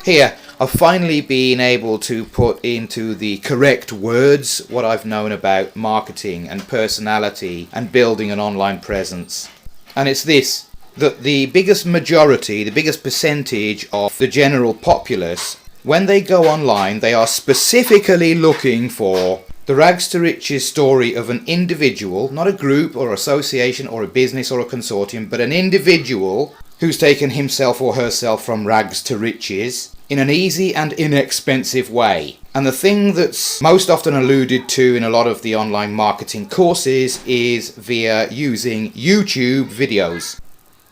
Here, I've finally been able to put into the correct words what I've known about marketing and personality and building an online presence. And it's this, that the biggest majority, the biggest percentage of the general populace, when they go online, they are specifically looking for the rags to riches story of an individual, not a group or association or a business or a consortium, but an individual who's taken himself or herself from rags to riches in an easy and inexpensive way. And the thing that's most often alluded to in a lot of the online marketing courses is via using YouTube videos.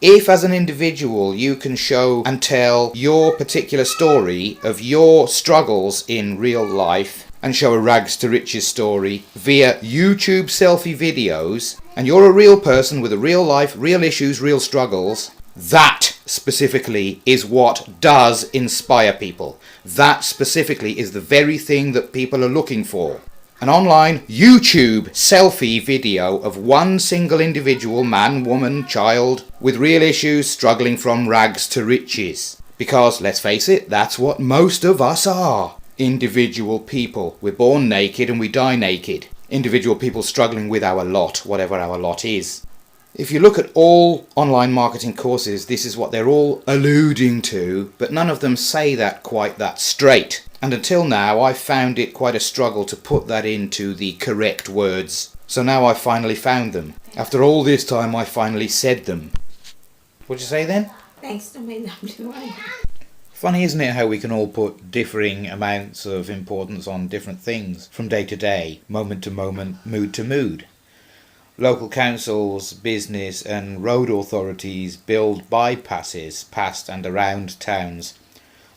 If as an individual you can show and tell your particular story of your struggles in real life and show a rags to riches story via YouTube selfie videos, and you're a real person with a real life, real issues, real struggles, that specifically is what does inspire people. That specifically is the very thing that people are looking for. An online YouTube selfie video of one single individual, man, woman, child, with real issues struggling from rags to riches. Because, let's face it, that's what most of us are. Individual people. We're born naked and we die naked. Individual people struggling with our lot, whatever our lot is. If you look at all online marketing courses, this is what they're all alluding to, but none of them say that quite that straight. And until now, I've found it quite a struggle to put that into the correct words. So now I've finally found them. After all this time, I finally said them. What'd you say then? Thanks to me, Funny, isn't it, how we can all put differing amounts of importance on different things from day to day, moment to moment, mood to mood. Local councils, business and road authorities build bypasses past and around towns.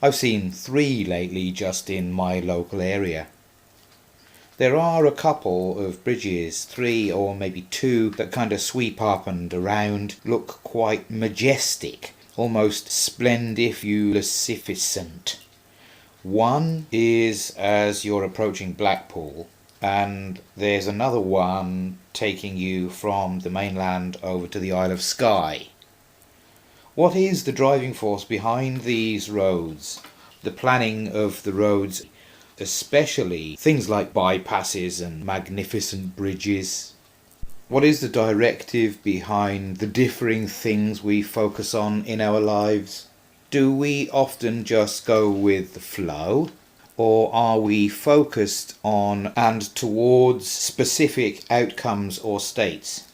I've seen 3 lately just in my local area. There are a couple of bridges, 3 or maybe 2, that kind of sweep up and around, look quite majestic, almost splendificulificent. One is as you're approaching Blackpool, and there's another one taking you from the mainland over to the Isle of Skye. What is the driving force behind these roads? The planning of the roads, especially things like bypasses and magnificent bridges. What is the directive behind the differing things we focus on in our lives? Do we often just go with the flow? Or are we focused on and towards specific outcomes or states?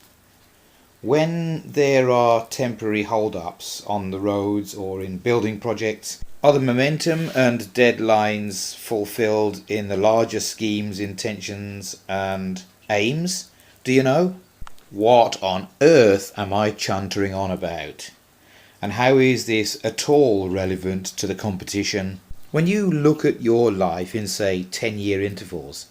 When there are temporary hold-ups on the roads or in building projects, are the momentum and deadlines fulfilled in the larger schemes, intentions and aims? Do you know? What on earth am I chuntering on about? And how is this at all relevant to the competition? When you look at your life in, say, 10-year intervals,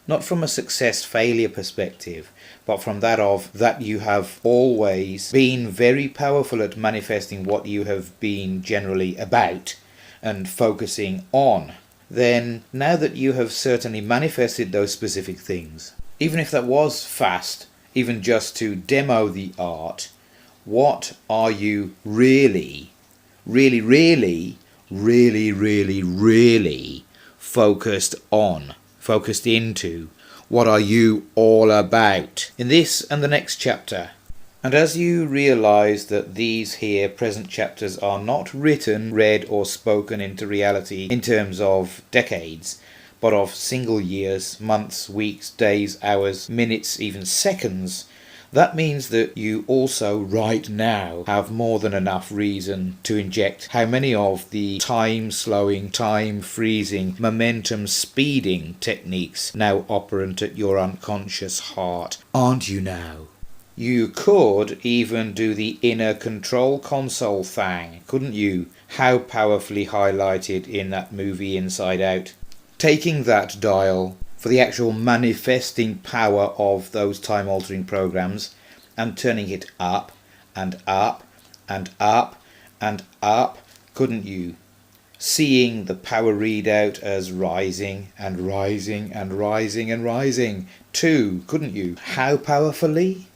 not from a success-failure perspective, but from that of that you have always been very powerful at manifesting what you have been generally about and focusing on, then now that you have certainly manifested those specific things, even if that was fast, even just to demo the art, what are you really focused on, focused into? What are you all about in this and the next chapter? And as you realise that these here present chapters are not written, read or spoken into reality in terms of decades, but of single years, months, weeks, days, hours, minutes, even seconds, that means that you also right now have more than enough reason to inject how many of the time slowing, time freezing, momentum speeding techniques now operant at your unconscious heart, aren't you now? You could even do the inner control console thing, couldn't you? How powerfully highlighted in that movie Inside Out. Taking that dial for the actual manifesting power of those time-altering programs and turning it up and up and up and up, couldn't you? Seeing the power readout as rising and rising and rising and rising too, couldn't you? How powerfully?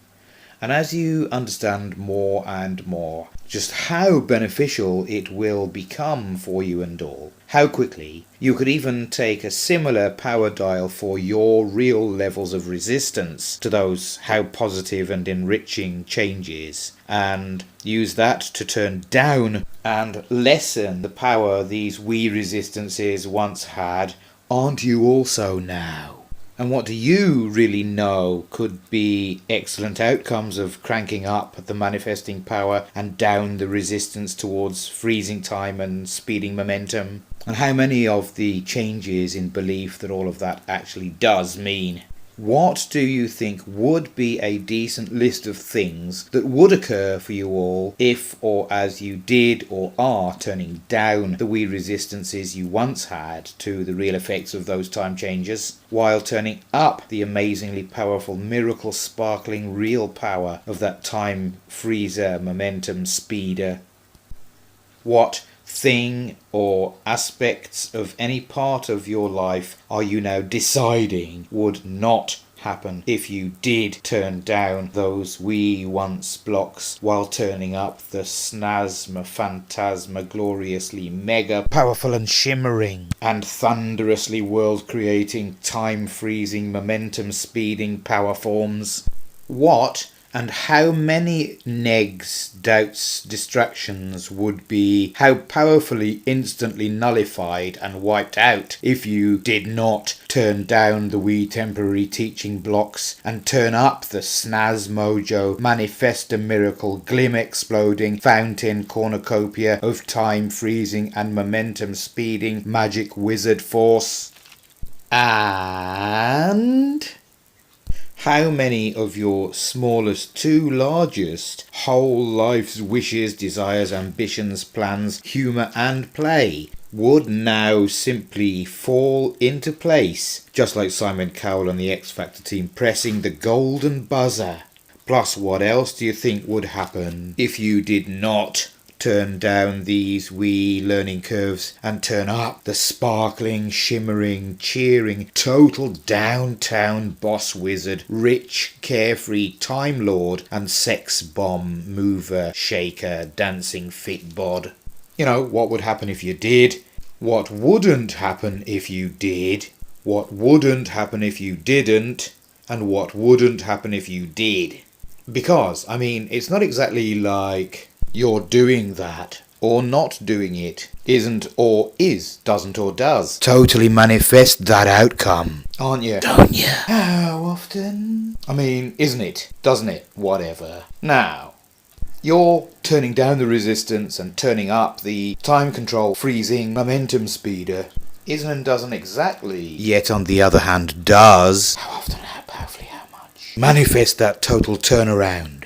And as you understand more and more, just how beneficial it will become for you and all. How quickly you could even take a similar power dial for your real levels of resistance to those how positive and enriching changes, and use that to turn down and lessen the power these we resistances once had. Aren't you also now? And what do you really know could be excellent outcomes of cranking up the manifesting power and down the resistance towards freezing time and speeding momentum? And how many of the changes in belief that all of that actually does mean? What do you think would be a decent list of things that would occur for you all if or as you did or are turning down the we resistances you once had to the real effects of those time changes, while turning up the amazingly powerful, miracle sparkling real power of that time freezer, momentum speeder? What thing or aspects of any part of your life are you now deciding would not happen if you did turn down those we once blocks while turning up the snasma phantasma gloriously mega powerful and shimmering and thunderously world creating time freezing momentum speeding power forms? What and how many negs, doubts, distractions would be how powerfully instantly nullified and wiped out if you did not turn down the wee temporary teaching blocks and turn up the snaz mojo, manifest a miracle, glim exploding, fountain cornucopia of time freezing and momentum speeding magic wizard force? And how many of your smallest to largest whole life's wishes, desires, ambitions, plans, humour and play would now simply fall into place, just like Simon Cowell and the X Factor team pressing the golden buzzer? Plus, what else do you think would happen if you did not turn down these wee learning curves and turn up the sparkling, shimmering, cheering, total downtown boss wizard, rich, carefree time lord and sex bomb mover, shaker, dancing fit bod? You know, what would happen if you did? What wouldn't happen if you did? What wouldn't happen if you didn't? And what wouldn't happen if you did? Because, I mean, it's not exactly like you're doing that or not doing it. Isn't or is, doesn't or does. Totally manifest that outcome, aren't you? Don't you? How often? I mean, isn't it? Doesn't it? Whatever. Now, you're turning down the resistance and turning up the time control freezing momentum speeder. Isn't and doesn't exactly. Yet on the other hand does. How often, how powerfully, how much? Manifest that total turnaround.